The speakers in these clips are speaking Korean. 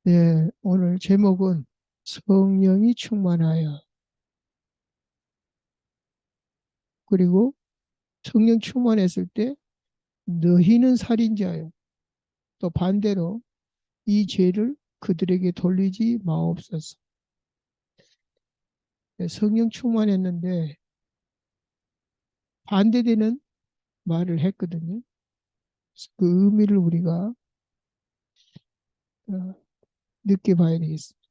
네, 오늘 제목은 성령이 충만하여, 그리고 성령 충만했을 때 너희는 살인자요. 또 반대로 이 죄를 그들에게 돌리지 마옵소서. 네, 성령 충만했는데 반대되는 말을 했거든요. 그 의미를 우리가 어, 느껴봐야 되겠습니다.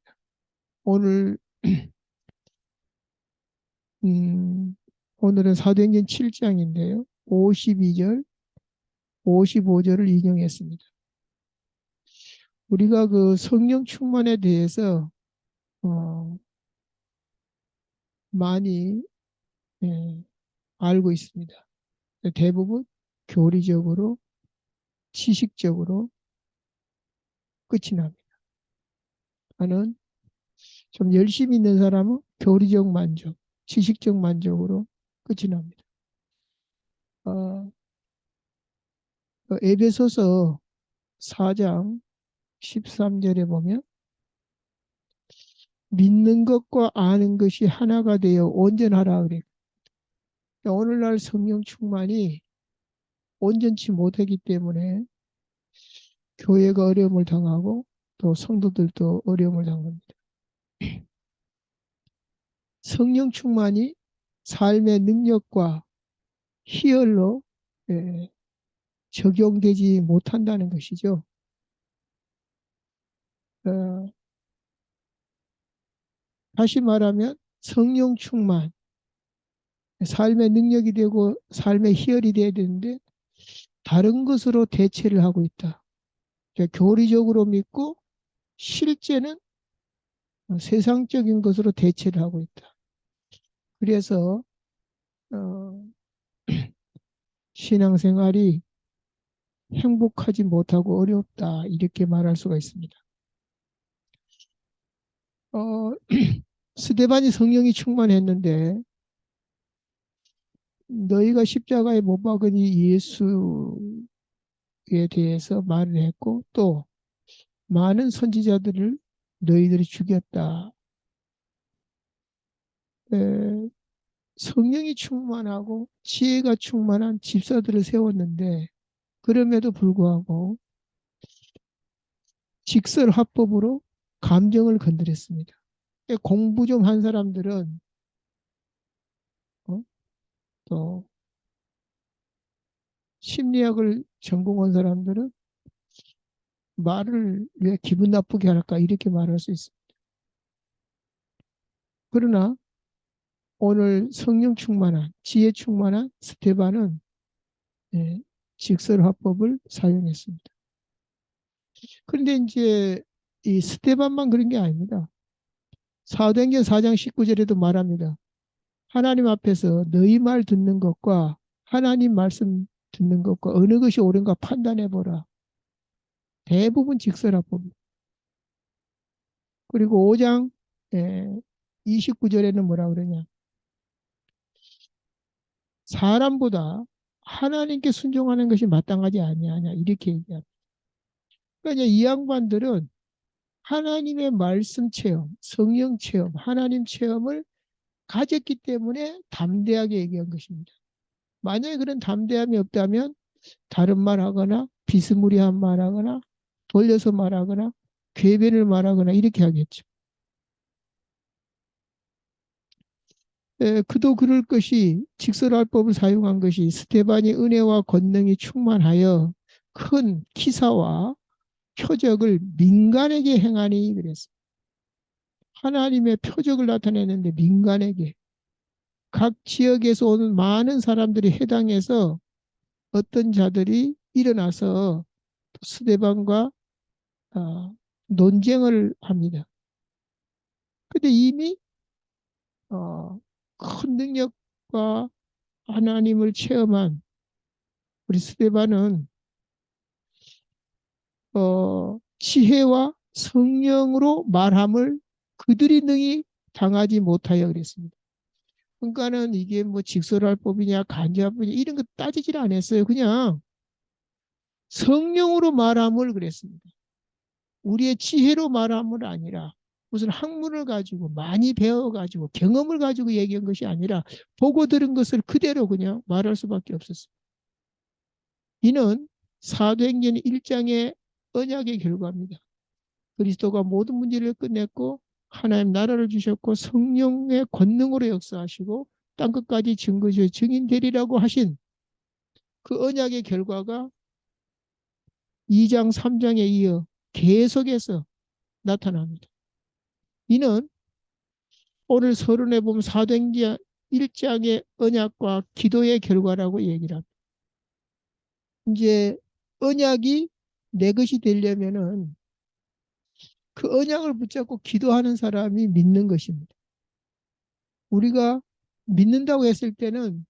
오늘 음, 오늘은 사도행전 7장인데요. 52절, 55절을 인용했습니다. 우리가 그 성령 충만에 대해서 어, 많이 예, 알고 있습니다. 대부분 교리적으로, 지식적으로 끝이 납니다. 나는 좀 열심히 있는 사람은 교리적 만족, 지식적 만족으로 끝이 납니다. 어, 에베소서 4장 13절에 보면 믿는 것과 아는 것이 하나가 되어 온전하라 그래요. 오늘날 성령 충만이 온전치 못하기 때문에 교회가 어려움을 당하고 또 성도들도 어려움을 당합니다. 성령 충만이 삶의 능력과 희열로 예, 적용되지 못한다는 것이죠. 어, 다시 말하면 성령 충만, 삶의 능력이 되고 삶의 희열이 되어야 되는데 다른 것으로 대체를 하고 있다. 그러니까 교리적으로 믿고 실제는 세상적인 것으로 대체를 하고 있다. 그래서 어, 신앙생활이 행복하지 못하고 어렵다 이렇게 말할 수가 있습니다. 어, 스데반이 성령이 충만했는데 너희가 십자가에 못 박은 이 예수에 대해서 말을 했고 또 많은 선지자들을 너희들이 죽였다. 에, 성령이 충만하고 지혜가 충만한 집사들을 세웠는데 그럼에도 불구하고 직설화법으로 감정을 건드렸습니다. 공부 좀 한 사람들은 어? 또 심리학을 전공한 사람들은 말을 왜 기분 나쁘게 할까 이렇게 말할 수 있습니다. 그러나 오늘 성령 충만한 지혜 충만한 스테반은 예, 직설화법을 사용했습니다. 그런데 이제 이 스테반만 그런 게 아닙니다. 사도행전 4장 19절에도 말합니다. 하나님 앞에서 너희 말 듣는 것과 하나님 말씀 듣는 것과 어느 것이 옳은가 판단해 보라. 대부분 직설화법입니다. 그리고 5장 29절에는 뭐라 그러냐? 사람보다 하나님께 순종하는 것이 마땅하지 아니하냐 이렇게 얘기합니다. 그러니까 이 양반들은 하나님의 말씀 체험, 성령 체험, 하나님 체험을 가졌기 때문에 담대하게 얘기한 것입니다. 만약에 그런 담대함이 없다면 다른 말하거나 비스무리한 말하거나 돌려서 말하거나 궤변을 말하거나 이렇게 하겠죠. 그도 그럴 것이 직설화법을 사용한 것이 스테반이 은혜와 권능이 충만하여 큰 기사와 표적을 민간에게 행하니 그랬습니다. 하나님의 표적을 나타내는데 민간에게 각 지역에서 오는 많은 사람들이 해당해서 어떤 자들이 일어나서 스데반과 논쟁을 합니다. 근데 이미 큰 능력과 하나님을 체험한 우리 스데반은 지혜와 성령으로 말함을 그들이 능히 당하지 못하여 그랬습니다. 그러니까는 이게 뭐 직설할법이냐 간접법이냐 이런 거 따지질 않았어요. 그냥 성령으로 말함을 그랬습니다. 우리의 지혜로 말함은 아니라 무슨 학문을 가지고 많이 배워가지고 경험을 가지고 얘기한 것이 아니라 보고 들은 것을 그대로 그냥 말할 수밖에 없었어요. 이는 사도행전 1장의 언약의 결과입니다. 그리스도가 모든 문제를 끝냈고 하나님 나라를 주셨고 성령의 권능으로 역사하시고 땅끝까지 증거주 증인되리라고 하신 그 언약의 결과가 2장 3장에 이어 계속해서 나타납니다. 이는 오늘 서론에 보면 사도행전 1장의 언약과 기도의 결과라고 얘기를 합니다. 이제 언약이 내 것이 되려면은 그 언약을 붙잡고 기도하는 사람이 믿는 것입니다. 우리가 믿는다고 했을 때는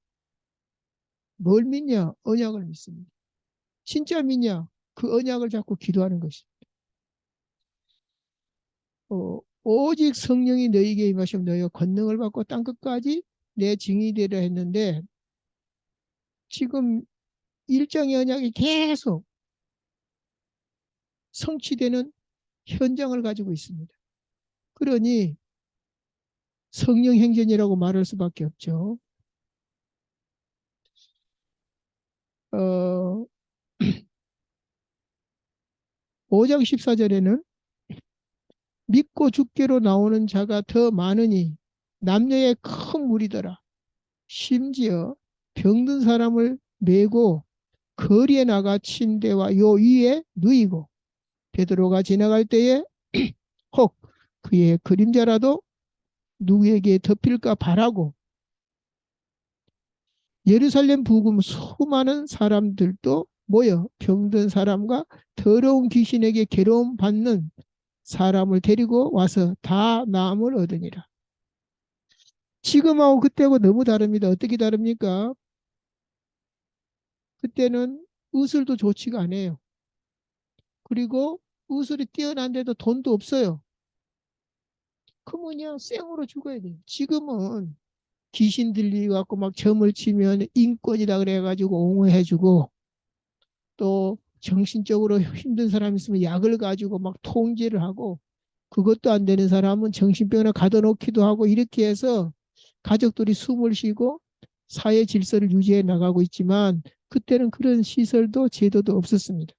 뭘 믿냐? 언약을 믿습니다. 진짜 믿냐? 그 언약을 잡고 기도하는 것입니다. 오직 성령이 너희에게 임하시면 너희가 권능을 받고 땅끝까지 내 증인이 되려 했는데 지금 일장의 언약이 계속 성취되는 현장을 가지고 있습니다. 그러니 성령 행전이라고 말할 수밖에 없죠. 5장 14절에는 믿고 죽게로 나오는 자가 더 많으니 남녀의 큰 무리더라. 심지어 병든 사람을 메고 거리에 나가 침대와 요 위에 누이고 베드로가 지나갈 때에 혹 그의 그림자라도 누구에게 덮일까 바라고 예루살렘 부근 수많은 사람들도 모여 병든 사람과 더러운 귀신에게 괴로움 받는 사람을 데리고 와서 다 나음을 얻으니라. 지금하고 그때하고 너무 다릅니다. 어떻게 다릅니까? 그때는 의술도 좋지가 않아요. 그리고 의술이 뛰어난데도 돈도 없어요. 그러면 그냥 생으로 죽어야 돼요. 지금은 귀신 들리갖고 막 점을 치면 인권이다 그래가지고 옹호해주고 또 정신적으로 힘든 사람 있으면 약을 가지고 막 통제를 하고 그것도 안 되는 사람은 정신병원에 가둬놓기도 하고 이렇게 해서 가족들이 숨을 쉬고 사회 질서를 유지해 나가고 있지만 그때는 그런 시설도 제도도 없었습니다.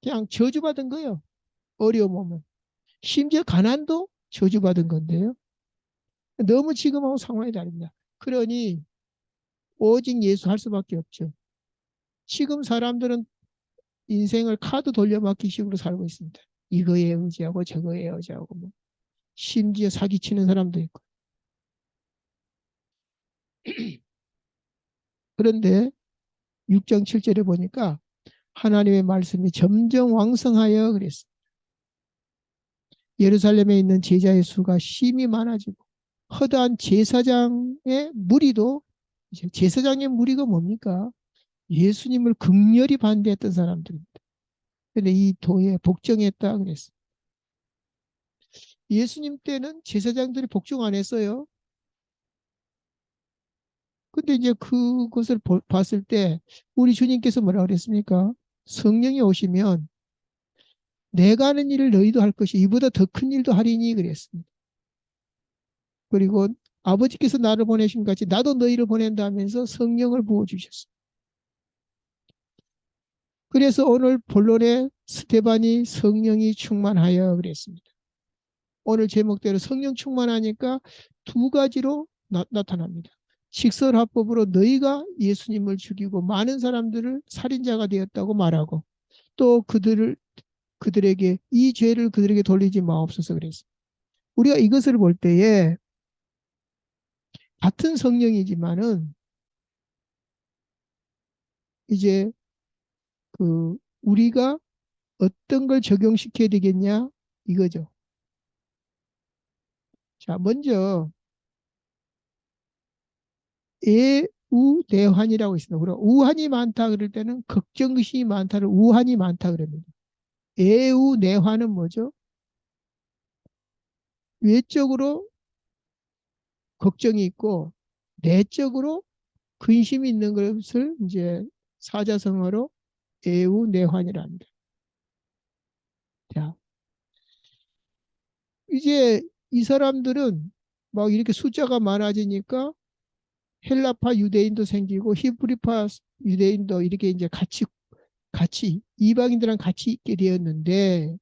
그냥 저주받은 거예요. 어려움 오면. 심지어 가난도 저주받은 건데요. 너무 지금하고 상황이 다릅니다. 그러니 오직 예수 할 수밖에 없죠. 지금 사람들은 인생을 카드 돌려막기식으로 살고 있습니다. 이거에 의지하고 저거에 의지하고 뭐. 심지어 사기치는 사람도 있고. 그런데 6장 7절에 보니까 하나님의 말씀이 점점 왕성하여 그랬습니다. 예루살렘에 있는 제자의 수가 심히 많아지고 허다한 제사장의 무리도 제사장의 무리가 뭡니까? 예수님을 극렬히 반대했던 사람들입니다. 그런데 이 도에 복종했다 그랬어요. 예수님 때는 제사장들이 복종 안 했어요. 근데 이제 그것을 봤을 때 우리 주님께서 뭐라 그랬습니까? 성령이 오시면 내가 하는 일을 너희도 할 것이 이보다 더 큰 일도 하리니 그랬습니다. 그리고 아버지께서 나를 보내신 같이 나도 너희를 보낸다 하면서 성령을 부어주셨어요. 그래서 오늘 본론에 스테반이 성령이 충만하여 그랬습니다. 오늘 제목대로 성령 충만하니까 두 가지로 나타납니다. 식설화법으로 너희가 예수님을 죽이고 많은 사람들을 살인자가 되었다고 말하고 또 그들에게 이 죄를 그들에게 돌리지 마옵소서 그랬습니다. 우리가 이것을 볼 때에 같은 성령이지만은 이제 그 우리가 어떤 걸 적용시켜야 되겠냐 이거죠. 자, 먼저 애우내환이라고 있습니다. 그리고 우환이 많다 그럴 때는 걱정심이 많다를 우환이 많다 그럽니다. 애우내환은 뭐죠? 외적으로 걱정이 있고 내적으로 근심이 있는 것을 이제 사자성어로 애우내환이라 합니다. 이제 이 사람들은 막 이렇게 숫자가 많아지니까 헬라파 유대인도 생기고 히브리파 유대인도 이렇게 이제 같이 이방인들랑 같이 있게 되었는데,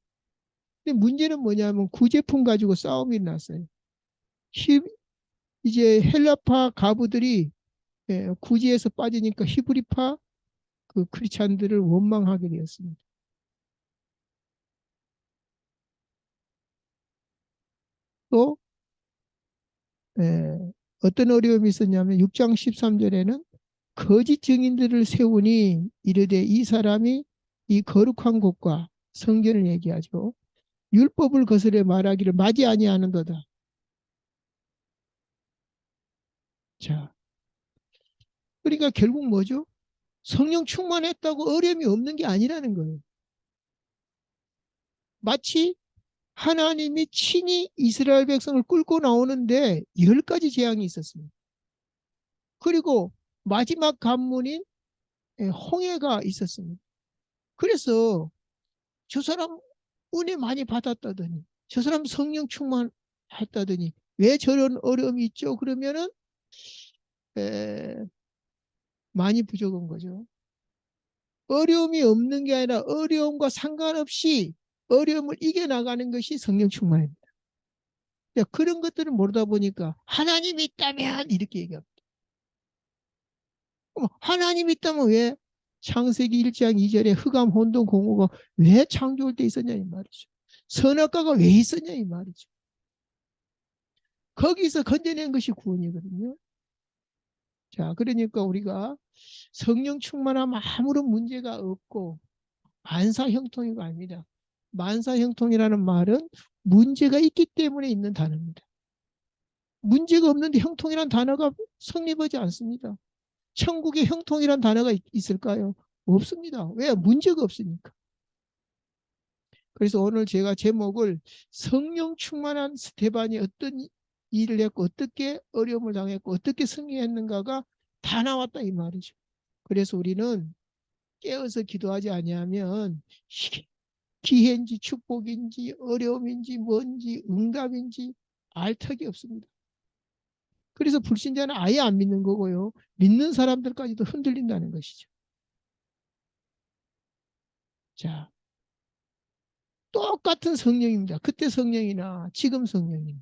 근데 문제는 뭐냐면 구제품 가지고 싸움이 났어요. 히, 이제 헬라파 가부들이 구제에서 빠지니까 히브리파 그 크리스찬들을 원망하게 되었습니다. 또 어떤 어려움이 있었냐면 6장 13절에는 거짓 증인들을 세우니 이르되 이 사람이 이 거룩한 곳과 성전을 얘기하죠. 율법을 거스려 말하기를 마지 아니하는도다. 자, 그러니까 결국 뭐죠? 성령 충만했다고 어려움이 없는 게 아니라는 거예요. 마치 하나님이 친히 이스라엘 백성을 끌고 나오는데 10가지 재앙이 있었습니다. 그리고 마지막 관문인 홍해가 있었습니다. 그래서 저 사람 은혜 많이 받았다더니, 저 사람 성령 충만했다더니 왜 저런 어려움이 있죠? 그러면은 에, 많이 부족한 거죠. 어려움이 없는 게 아니라 어려움과 상관없이 어려움을 이겨나가는 것이 성령 충만입니다. 그런 것들을 모르다 보니까 하나님이 있다면 이렇게 얘기합니다. 하나님이 있다면 왜 창세기 1장 2절에 흑암 혼돈 공허가 왜 창조할 때 있었냐 이 말이죠. 선악과가 왜 있었냐 이 말이죠. 거기서 건져낸 것이 구원이거든요. 자, 그러니까 우리가 성령 충만하면 아무런 문제가 없고 만사 형통이가 아니라, 만사 형통이라는 말은 문제가 있기 때문에 있는 단어입니다. 문제가 없는데 형통이라는 단어가 성립하지 않습니다. 천국에 형통이라는 단어가 있을까요? 없습니다. 왜? 문제가 없으니까. 그래서 오늘 제가 제목을 성령 충만한 스테반이 어떤 일을 했고 어떻게 어려움을 당했고 어떻게 승리했는가가 다 나왔다 이 말이죠. 그래서 우리는 깨어서 기도하지 아니하면 기회인지 축복인지 어려움인지 뭔지 응답인지 알 턱이 없습니다. 그래서 불신자는 아예 안 믿는 거고요. 믿는 사람들까지도 흔들린다는 것이죠. 자, 똑같은 성령입니다. 그때 성령이나 지금 성령이나.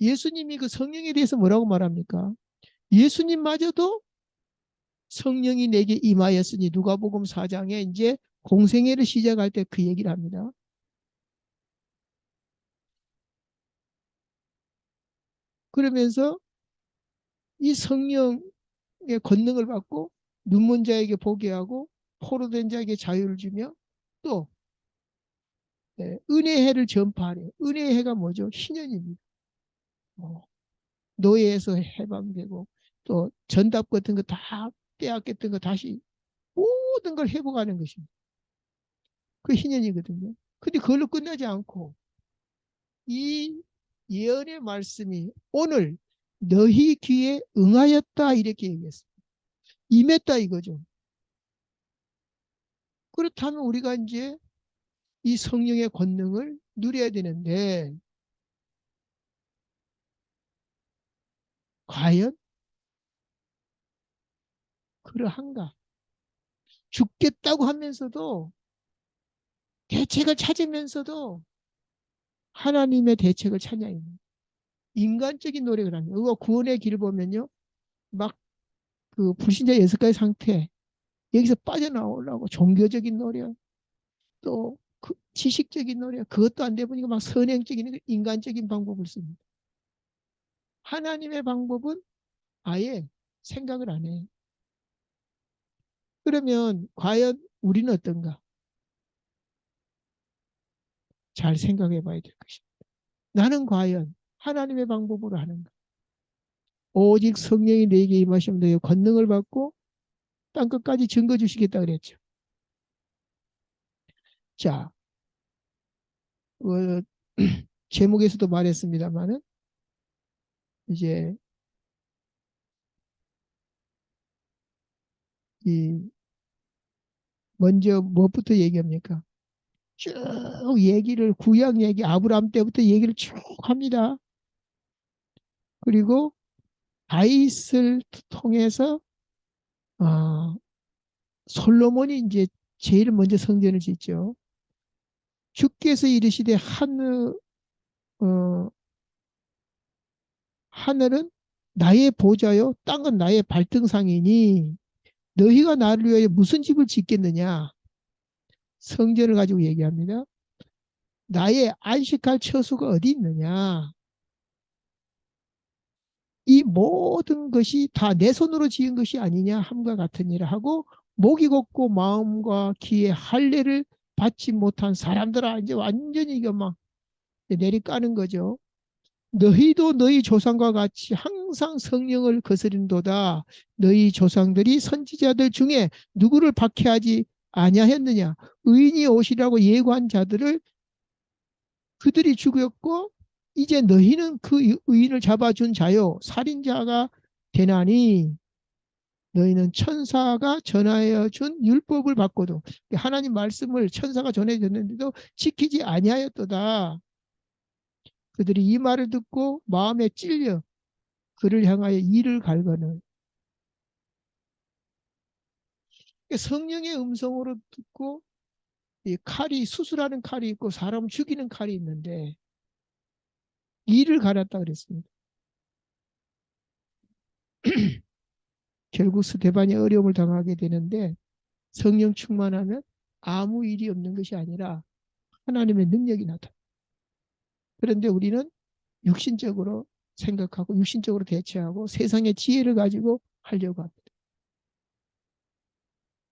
예수님이 그 성령에 대해서 뭐라고 말합니까? 예수님마저도 성령이 내게 임하였으니 누가복음 4장에 이제 공생애를 시작할 때 그 얘기를 합니다. 그러면서 이 성령의 권능을 받고 눈먼 자에게 보게 하고 포로된 자에게 자유를 주며 또 은혜의 해를 전파하래요. 은혜의 해가 뭐죠? 희년입니다. 뭐, 노예에서 해방되고 또 전답 같은 거 다 빼앗겼던 거 다시 모든 걸 회복하는 것입니다. 그 희년이거든요. 근데 그걸로 끝나지 않고 이 예언의 말씀이 오늘 너희 귀에 응하였다 이렇게 얘기했습니다. 임했다 이거죠. 그렇다면 우리가 이제 이 성령의 권능을 누려야 되는데 과연 그러한가? 죽겠다고 하면서도 대책을 찾으면서도 하나님의 대책을 찾냐 이거예요. 인간적인 노력을 하는 거예요. 구원의 길을 보면요. 막 그 불신자 여섯 가지 상태 여기서 빠져나오려고 종교적인 노력 또 그 지식적인 노력 그것도 안 돼 보니까 막 선행적인 인간적인 방법을 씁니다. 하나님의 방법은 아예 생각을 안 해요. 그러면 과연 우리는 어떤가? 잘 생각해 봐야 될 것입니다. 나는 과연 하나님의 방법으로 하는가? 오직 성령이 내게 임하시면 너희 권능을 받고 땅 끝까지 증거 주시겠다 그랬죠. 자, 어, 제목에서도 말했습니다만은 이제 이 먼저 무엇부터 얘기합니까? 쭉 얘기를 구약 얘기 아브라함 때부터 얘기를 쭉 합니다. 그리고 다윗을 통해서 어, 솔로몬이 이제 제일 먼저 성전을 짓죠. 주께서 이르시되 어, 하늘은 나의 보좌요 땅은 나의 발등상이니 너희가 나를 위하여 무슨 집을 짓겠느냐. 성전을 가지고 얘기합니다. 나의 안식할 처소가 어디 있느냐. 이 모든 것이 다 내 손으로 지은 것이 아니냐 함과 같은 일을 하고 목이 곱고 마음과 귀에 할례를 받지 못한 사람들아 이제 완전히 이거 막 내리까는 거죠. 너희도 너희 조상과 같이 항상 성령을 거스린도다. 너희 조상들이 선지자들 중에 누구를 박해하지 아니하였느냐. 의인이 오시라고 예고한 자들을 그들이 죽였고 이제 너희는 그 의인을 잡아준 자요 살인자가 되나니 너희는 천사가 전하여 준 율법을 받고도 하나님 말씀을 천사가 전해줬는데도 지키지 아니하였도다. 그들이 이 말을 듣고 마음에 찔려 그를 향하여 이를 갈거늘. 성령의 음성으로 듣고 이 칼이 수술하는 칼이 있고 사람을 죽이는 칼이 있는데 이를 갈았다 그랬습니다. 결국 스데반이 어려움을 당하게 되는데 성령 충만하면 아무 일이 없는 것이 아니라 하나님의 능력이 나타나. 그런데 우리는 육신적으로 생각하고 육신적으로 대처하고 세상의 지혜를 가지고 하려고 합니다.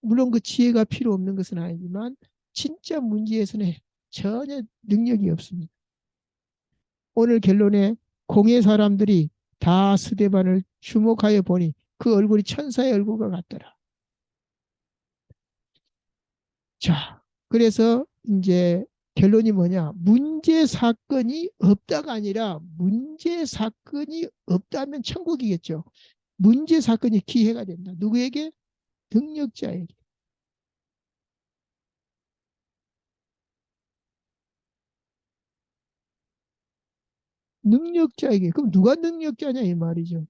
물론 그 지혜가 필요 없는 것은 아니지만 진짜 문제에서는 전혀 능력이 없습니다. 오늘 결론에 공예 사람들이 다 스데반을 주목하여 보니 그 얼굴이 천사의 얼굴과 같더라. 자, 그래서 이제 결론이 뭐냐? 문제 사건이 없다가 아니라 문제 사건이 없다면 천국이겠죠. 문제 사건이 기회가 된다. 누구에게? 능력자에게. 능력자에게. 그럼 누가 능력자냐 이 말이죠.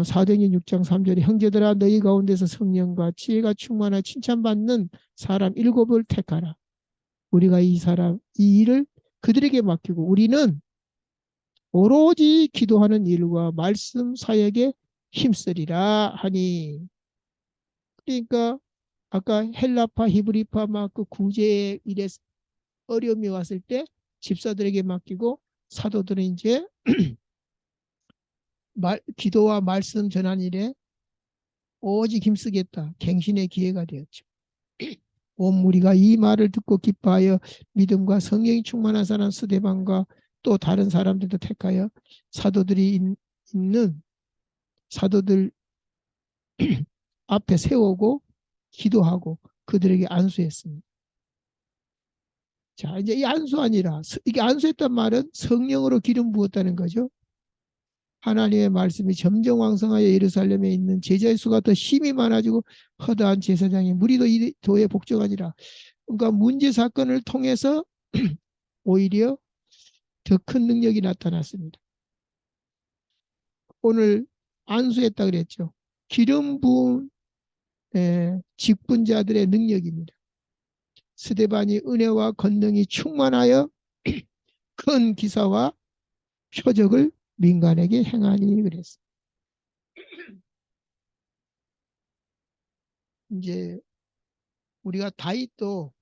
사도행전 6장 3절에 형제들아 너희 가운데서 성령과 지혜가 충만하 칭찬받는 사람 7을 택하라. 우리가 이 일을 그들에게 맡기고 우리는 오로지 기도하는 일과 말씀 사역에 힘쓰리라 하니. 그러니까 아까 헬라파 히브리파 막 그 구제의 일에 어려움이 왔을 때 집사들에게 맡기고 사도들은 이제 기도와 말씀 전한 일에 오직 힘쓰겠다. 갱신의 기회가 되었죠. 온 무리가 이 말을 듣고 기뻐하여 믿음과 성령이 충만한 사람 스데반과 또 다른 사람들도 택하여 사도들이 있는 사도들 앞에 세우고 기도하고 그들에게 안수했습니다. 자, 이제 이 안수 아니라 이게 안수했단 말은 성령으로 기름 부었다는 거죠. 하나님의 말씀이 점점 왕성하여 예루살렘에 있는 제자의 수가 더 힘이 많아지고 허다한 제사장이 무리도 이 도에 복종하니라. 그러니까 문제 사건을 통해서 오히려 더 큰 능력이 나타났습니다. 오늘 안수했다 그랬죠. 기름 부은 직분자들의 능력입니다. 스데반이 은혜와 권능이 충만하여 큰 기사와 표적을 민간에게 행하니 그랬어요. 이제 우리가 다윗도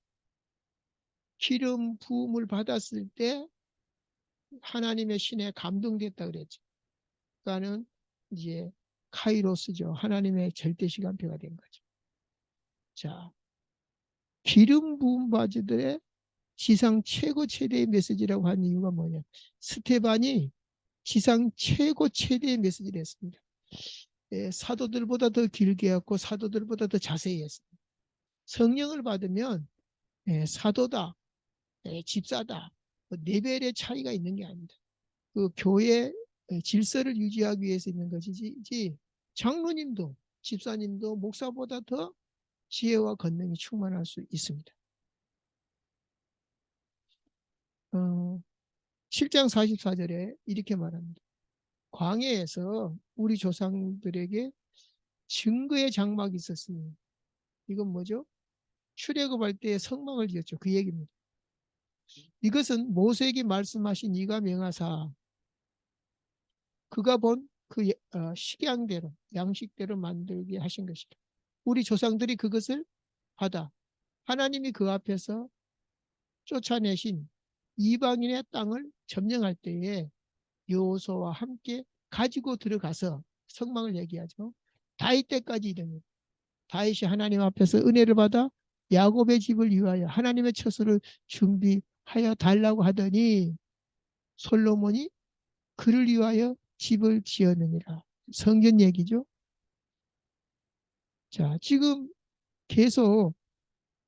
기름 부음을 받았을 때 하나님의 신에 감동됐다 그랬죠. 그러니까는 이제 카이로스죠. 하나님의 절대 시간표가 된 거죠. 자, 기름 부음 바지들의 지상 최고 최대의 메시지라고 한 이유가 뭐냐? 스테반이 지상 최고 최대의 메시지를 했습니다. 사도들보다 더 길게 했고 사도들보다 더 자세히 했습니다. 성령을 받으면 사도다, 집사다, 레벨의 차이가 있는 게 아니다. 그 교회 질서를 유지하기 위해서 있는 것이지 장로님도 집사님도 목사보다 더 지혜와 권능이 충만할 수 있습니다. 어, 7장 44절에 이렇게 말합니다. 광야에서 우리 조상들에게 증거의 장막이 있었으니 이건 뭐죠? 출애굽할 때 성막을 지었죠. 그 얘기입니다. 이것은 모세에게 말씀하신 이가 명하사 그가 본 그 식양대로 양식대로 만들게 하신 것이다. 우리 조상들이 그것을 받아 하나님이 그 앞에서 쫓아내신 이방인의 땅을 점령할 때에 여호수아와 함께 가지고 들어가서 성막을 얘기하죠. 다윗 때까지 이르니 다윗이 하나님 앞에서 은혜를 받아 야곱의 집을 위하여 하나님의 처소를 준비하여 달라고 하더니 솔로몬이 그를 위하여 집을 지었느니라. 성경 얘기죠. 자, 지금 계속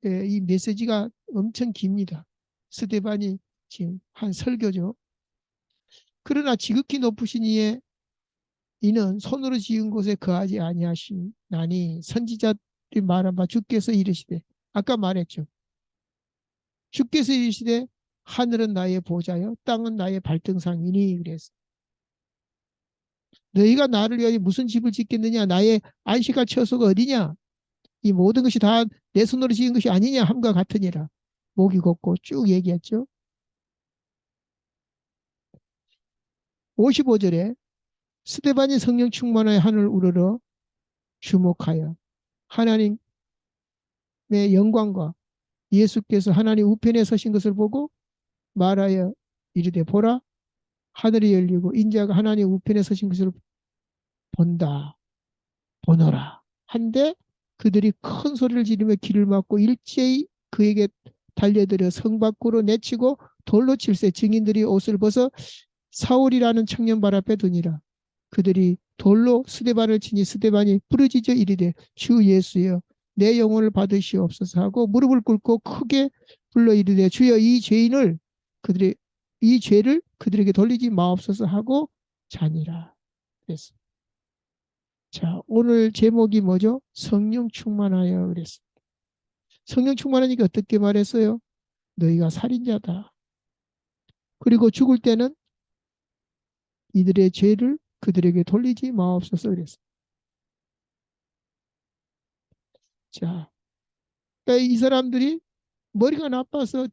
이 메시지가 엄청 깁니다. 스데반이 지금 한 설교죠. 그러나 지극히 높으신 이의 이는 손으로 지은 곳에 거하지 아니하시나니 선지자들이 말한 바 주께서 이르시되 아까 말했죠. 주께서 이르시되 하늘은 나의 보좌요 땅은 나의 발등상이니 그래서 너희가 나를 위하여 무슨 집을 짓겠느냐 나의 안식할 처소가 어디냐 이 모든 것이 다 내 손으로 지은 것이 아니냐 함과 같으니라 목이 곱고 쭉 얘기했죠. 55절에 스데반이 성령 충만하여 하늘을 우러러 주목하여 하나님의 영광과 예수께서 하나님 우편에 서신 것을 보고 말하여 이르되 보라 하늘이 열리고 인자가 하나님 우편에 서신 것을 본다 보노라 한데 그들이 큰 소리를 지르며 귀를 막고 일제히 그에게 달려들어 성 밖으로 내치고 돌로 칠세 증인들이 옷을 벗어 사울이라는 청년 발 앞에 두니라. 그들이 돌로 스데반을 치니 스데반이 부르짖어 이르되 주 예수여 내 영혼을 받으시옵소서 하고 무릎을 꿇고 크게 불러 이르되 주여 이 죄를 그들에게 돌리지 마옵소서 하고 자니라. 그랬습니다. 자, 오늘 제목이 뭐죠? 성령 충만하여 그랬습니다. 성령 충만하니까 어떻게 말했어요? 너희가 살인자다. 그리고 죽을 때는 이들의 죄를 그들에게 돌리지 마옵소서 그랬습니다. 자, 그러니까 이 사람들이 머리가 나빠서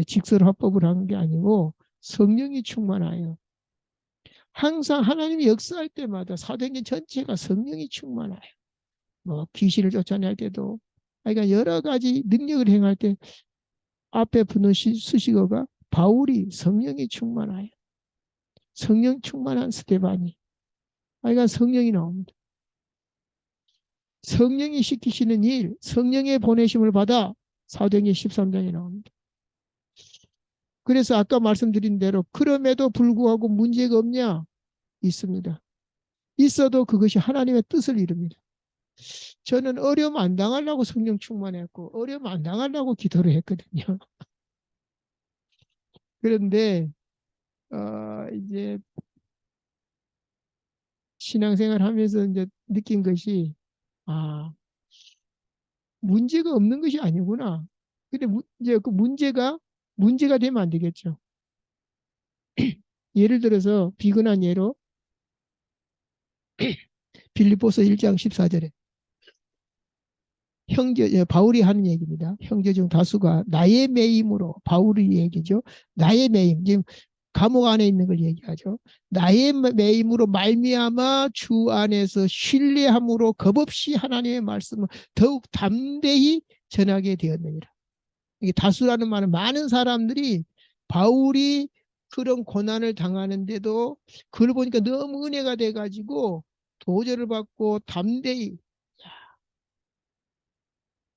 직설화법을 하는 게 아니고 성령이 충만하여 항상 하나님이 역사할 때마다 사도행전 전체가 성령이 충만하여 뭐 귀신을 쫓아낼 때도 그러니까 여러 가지 능력을 행할 때 앞에 붙는 수식어가 바울이 성령이 충만하여 성령 충만한 스데반이 그러니까 성령이 나옵니다. 성령이 시키시는 일 성령의 보내심을 받아 사도행전 13장에 나옵니다. 그래서 아까 말씀드린 대로 그럼에도 불구하고 문제가 없냐? 있습니다. 있어도 그것이 하나님의 뜻을 이룹니다. 저는 어려움 안 당하려고 성령 충만했고 어려움 안 당하려고 기도를 했거든요. 그런데 이제 신앙생활 하면서 이제 느낀 것이 아 문제가 없는 것이 아니구나. 근데 이제 그 문제가 되면 안 되겠죠. 예를 들어서 비근한 예로 빌립보서 1장 14절에 바울이 하는 얘기입니다. 형제 중 다수가 나의 매임으로 바울의 얘기죠. 나의 매임 지금 감옥 안에 있는 걸 얘기하죠. 나의 매임으로 말미암아 주 안에서 신뢰함으로 겁없이 하나님의 말씀을 더욱 담대히 전하게 되었느니라. 이게 다수라는 말은 많은 사람들이 바울이 그런 고난을 당하는데도 그걸 보니까 너무 은혜가 돼가지고 도저를 받고 담대히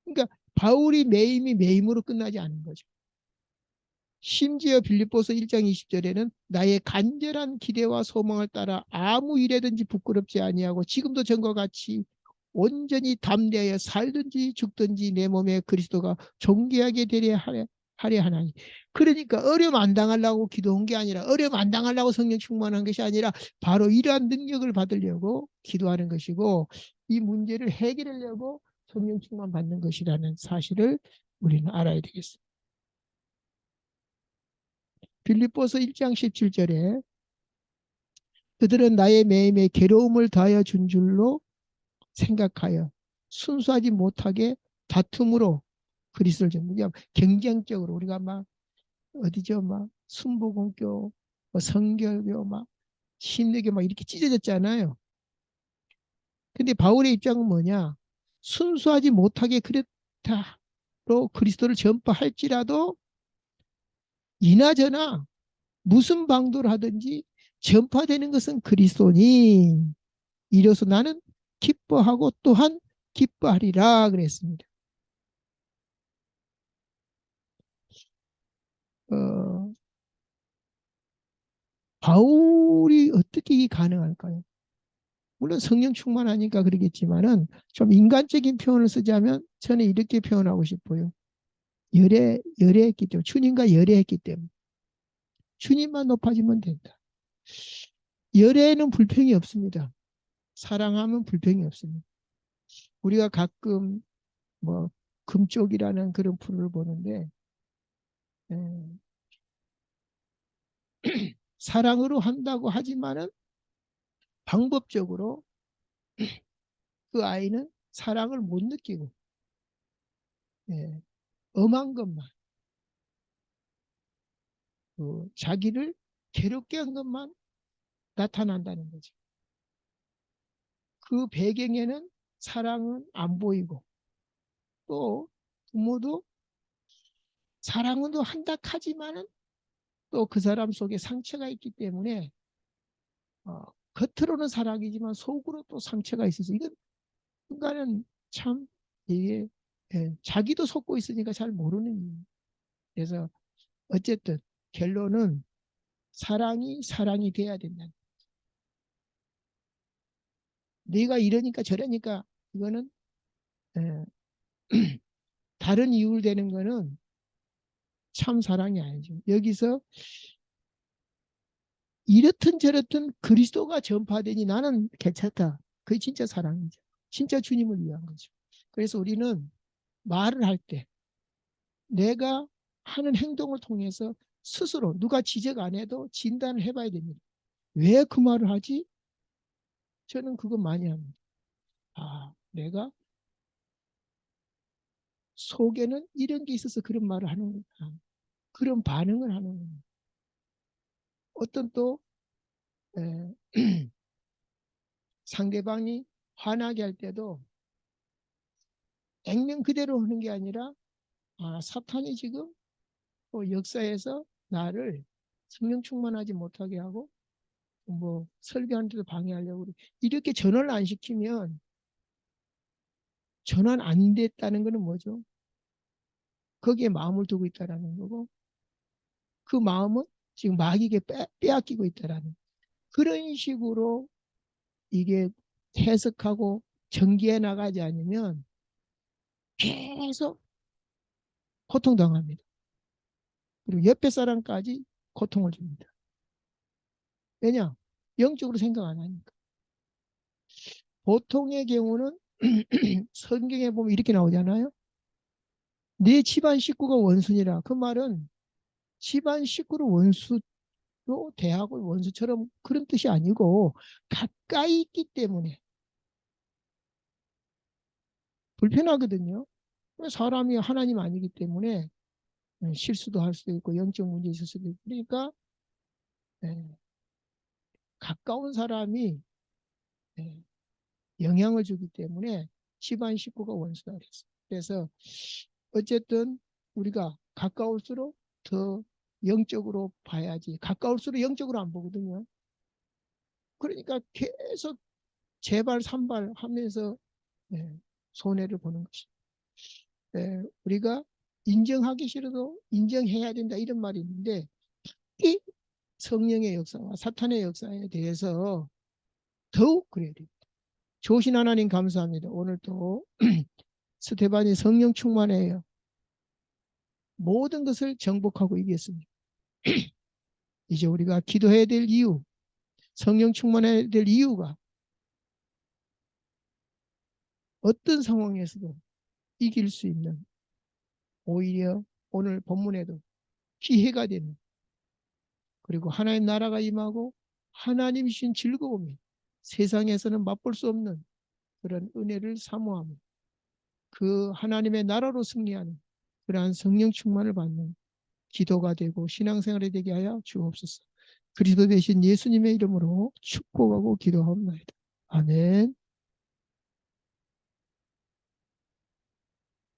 그러니까 바울이 매임이 매임으로 끝나지 않은 거죠. 심지어 빌립보서 1장 20절에는 나의 간절한 기대와 소망을 따라 아무 일에든지 부끄럽지 아니하고 지금도 전과 같이 온전히 담대하여 살든지 죽든지 내 몸에 그리스도가 존귀하게 되려 하려 하나니. 그러니까 어려움 안 당하려고 기도한 게 아니라 어려움 안 당하려고 성령 충만한 것이 아니라 바로 이러한 능력을 받으려고 기도하는 것이고 이 문제를 해결하려고 성령 충만 받는 것이라는 사실을 우리는 알아야 되겠습니다. 빌립보서 1장 17절에 그들은 나의 매임에 괴로움을 더하여 준 줄로 생각하여 순수하지 못하게 다툼으로 그리스도를 전부 경쟁적으로 우리가 막 어디죠 막 순복음교 뭐 성결교 막 신대교 막 이렇게 찢어졌잖아요. 근데 바울의 입장은 뭐냐? 순수하지 못하게 그렇다로 그리스도를 전파할지라도 이나저나 무슨 방도를 하든지 전파되는 것은 그리스도니 이로써 나는 기뻐하고 또한 기뻐하리라 그랬습니다. 어, 바울이 어떻게 이게 가능할까요? 물론 성령 충만하니까 그러겠지만은 좀 인간적인 표현을 쓰자면 저는 이렇게 표현하고 싶어요. 열애했기 때문에 주님과 열애했기 때문에 주님만 높아지면 된다. 열애는 불평이 없습니다. 사랑하면 불평이 없습니다. 우리가 가끔 뭐 금쪽이라는 그런 프로를 보는데 에, 사랑으로 한다고 하지만은 방법적으로 그 아이는 사랑을 못 느끼고 예, 엄한 것만 자기를 괴롭게 한 것만 나타난다는 거죠. 그 배경에는 사랑은 안 보이고 또 부모도 사랑은 또 한다 하지만은 또 그 사람 속에 상처가 있기 때문에 겉으로는 사랑이지만 속으로 또 상처가 있어서 이건 인간은 참 이게 자기도 속고 있으니까 잘 모르는 이유. 그래서 어쨌든 결론은 사랑이 사랑이 돼야 된다. 네가 이러니까 저러니까 이거는 에, 다른 이유를 대는 거는 참 사랑이 아니죠. 여기서 이렇든 저렇든 그리스도가 전파되니 나는 괜찮다. 그게 진짜 사랑이죠. 진짜 주님을 위한 거죠. 그래서 우리는 말을 할 때 내가 하는 행동을 통해서 스스로 누가 지적 안 해도 진단을 해봐야 됩니다. 왜 그 말을 하지? 저는 그거 많이 합니다. 아, 내가 속에는 이런 게 있어서 그런 말을 하는구나. 그런 반응을 하는구나. 어떤 또 에, 상대방이 화나게 할 때도 액면 그대로 하는 게 아니라 사탄이 지금 역사에서 나를 성령 충만하지 못하게 하고 뭐 설교하는데도 방해하려고 이렇게 전환을 안 시키면 전환 안 됐다는 것은 뭐죠? 거기에 마음을 두고 있다라는 거고 그 마음은 지금 마귀에게 빼앗기고 있다라는 그런 식으로 이게 해석하고 전개해 나가지 않으면 계속 고통당합니다. 그리고 옆에 사람까지 고통을 줍니다. 왜냐? 영적으로 생각 안 하니까. 보통의 경우는 성경에 보면 이렇게 나오잖아요. 네 집안 식구가 원수니라. 그 말은 집안 식구를 원수로 대하고 원수처럼 그런 뜻이 아니고 가까이 있기 때문에 불편하거든요. 사람이 하나님 아니기 때문에 실수도 할 수도 있고 영적 문제 있을 수도 있고 그러니까 예, 가까운 사람이 예, 영향을 주기 때문에 집안 식구가 원수다 그랬어요. 그래서 어쨌든 우리가 가까울수록 더 영적으로 봐야지 가까울수록 영적으로 안 보거든요. 그러니까 계속 제발 산발 하면서 손해를 보는 것입니다. 우리가 인정하기 싫어도 인정해야 된다 이런 말이 있는데 이 성령의 역사와 사탄의 역사에 대해서 더욱 그래야 됩니다. 조신 하나님 감사합니다. 오늘 또 스테반이 성령 충만해요. 모든 것을 정복하고 이겼습니다. 이제 우리가 기도해야 될 이유, 성령 충만해야 될 이유가 어떤 상황에서도 이길 수 있는 오히려 오늘 본문에도 기회가 되는 그리고 하나님 나라가 임하고 하나님이 주신 즐거움이 세상에서는 맛볼 수 없는 그런 은혜를 사모하며 그 하나님의 나라로 승리하는 그러한 성령 충만을 받는 기도가 되고 신앙생활이 되게 하여 주옵소서. 그리스도 되신 예수님의 이름으로 축복하고 기도하옵나이다. 아멘.